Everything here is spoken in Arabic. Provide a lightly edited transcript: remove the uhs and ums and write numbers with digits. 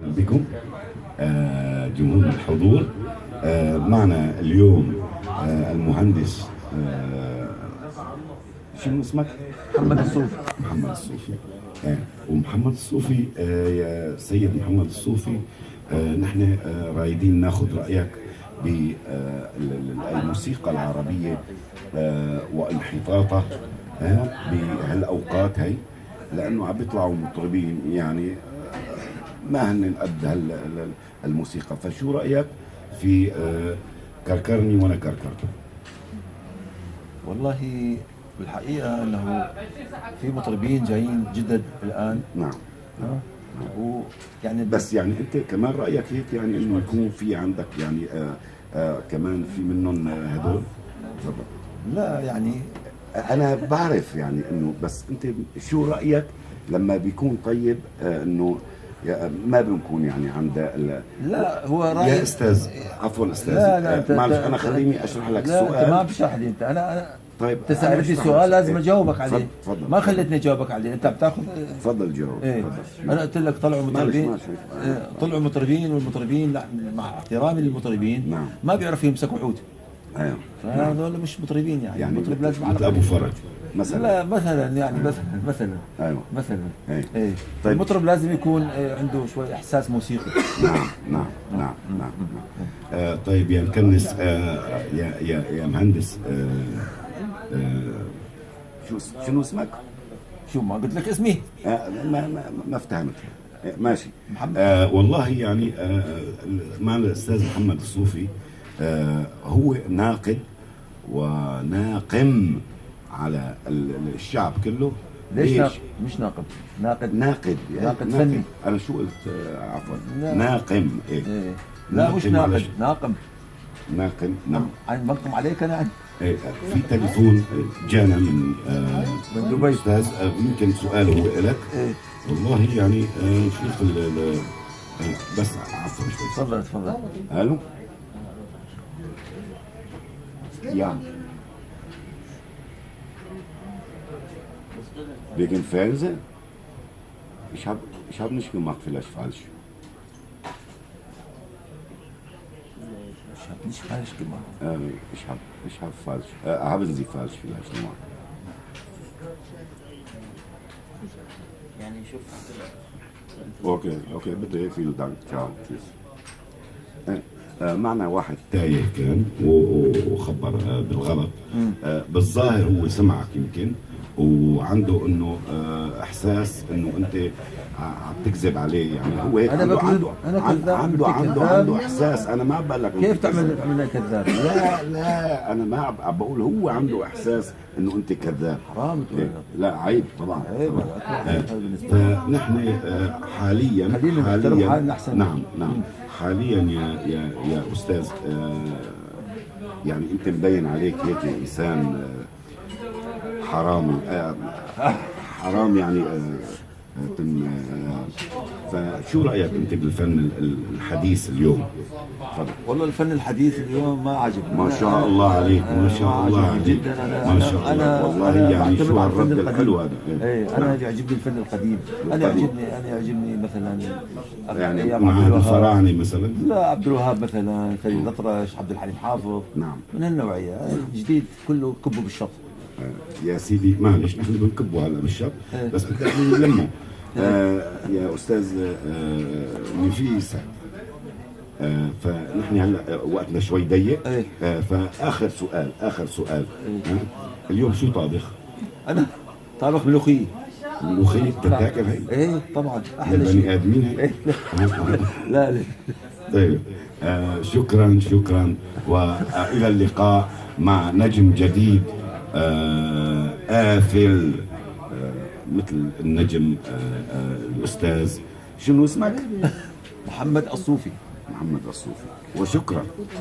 بكم جمهور الحضور. معنا اليوم المهندس شنو اسمك؟ محمد الصوفي. محمد الصوفي. ومحمد الصوفي، يا سيد محمد الصوفي، نحن رايدين ناخذ رايك بالموسيقى العربيه وانحطاطها بهالاوقات هي، لانه عم بيطلعوا مطربين يعني ما هن قد الموسيقى. فشو رايك في كركرني وانا كركرت؟ والله بالحقيقة أنه في مطربين جايين جدد الآن. نعم. ويعني بس يعني أنت كمان رأيك هيك، يعني إنه يكون في عندك يعني كمان في منهم هدول؟ تفضل. لا يعني أنا بعرف يعني إنه، بس أنت شو رأيك لما بيكون طيب إنه ما بنكون يعني عند لا هو رأيي يا أستاذ، عفوا أستاذ، لا معلش أنا خليني أشرح لك لا السؤال. أنت ما بتشرح لي. أنا طيب أنت سألتني سؤال لازم أجاوبك عليه. تفضل. ما خليتني أجاوبك عليه، أنت بتاخذ. تفضل جاوب. إيه. تفضل. أنا قلت لك طلعوا مطربين. معلش. طلعوا مطربين، والمطربين مع احترامي للمطربين نعم. ما بيعرفوا يمسكوا عود. ايوه. فهذول مش مطربين يعني المطرب لازم مثل ابو فرج مثلا. لا مثلا يعني مثلا ايوه مثلا ايه. ايه. طيب. المطرب لازم يكون عنده شوي احساس موسيقي. نعم. طيب يا مكنس، يا مهندس، شنو اسمك؟ شو ما قلت لك اسمي؟ ما افتهمت. ماشي محمد. والله يعني معنا الاستاذ محمد الصوفي، هو ناقد وناقم على الشعب كله. ليش مش ناقد؟ ناقد فني. انا شو قلت؟ عفوا. لا. ناقم. إيه. لا مش ناقد، ناقم. نعم. بنقم عليك انا. إيه. في تليفون جانا من دبي استاذ، يمكن سؤاله هو لك. إيه. والله يعني نشوف بس عفوا شوي. تفضل. الو. Ja. Wegen Fernsehen? Ich hab nicht gemacht, vielleicht falsch. Ich habe nicht falsch gemacht. Ich hab falsch. Haben Sie falsch vielleicht gemacht? يعني شوف. Okay, bitte, vielen Dank. Ciao, tschüss. معنا واحد تايه كان وخبر بالغلط. بالظاهر هو سمعك يمكن، وعنده انه احساس انه انت عم تكذب عليه، يعني هو هيك. انا عنده احساس. انا ما بقول لك كيف تعمل كذاب؟ لا انا ما عم بقول، هو عنده احساس انه انت كذاب. حرام تقول. لا عيب طبعا. عيب. فنحن حاليا حالنا احسن. نعم. حاليا يا استاذ، يعني انت مبين عليك هيك انسان حرامي، حرام يعني. فشو رايك انت بالفن الحديث اليوم؟ تفضل. والله الفن الحديث اليوم ما عجبني. ما شاء الله عليك، ما شاء الله عليك جدا. ما شاء الله. والله يعني شو هالرد الحلو هذا. ايه انا يعجبني الفن القديم. انا يعجبني مثلا يعني أيام مع عبد الوهاب. الفراعنه مثلا. لا عبد الوهاب مثلا، فريد الأطرش، عبد الحليم حافظ. نعم. من هالنوعيه. الجديد كله كبه بالشط. يا سيدي معلش، نحن بنكبه هلا بالشط، بس بدنا نلمه. يا استاذ نفيس، فنحن هلا وقتنا شوي ضيق. فاخر سؤال. اليوم شو طابخ؟ انا طابخ ملوخيه. ملوخيه بتاكل هي؟ ايه طبعا احلى شيء. للبني ادمين هي؟ لا. طيب شكرا والى اللقاء مع نجم جديد آفل، مثل النجم الأستاذ شنو اسمك؟ محمد الصوفي. وشكرا.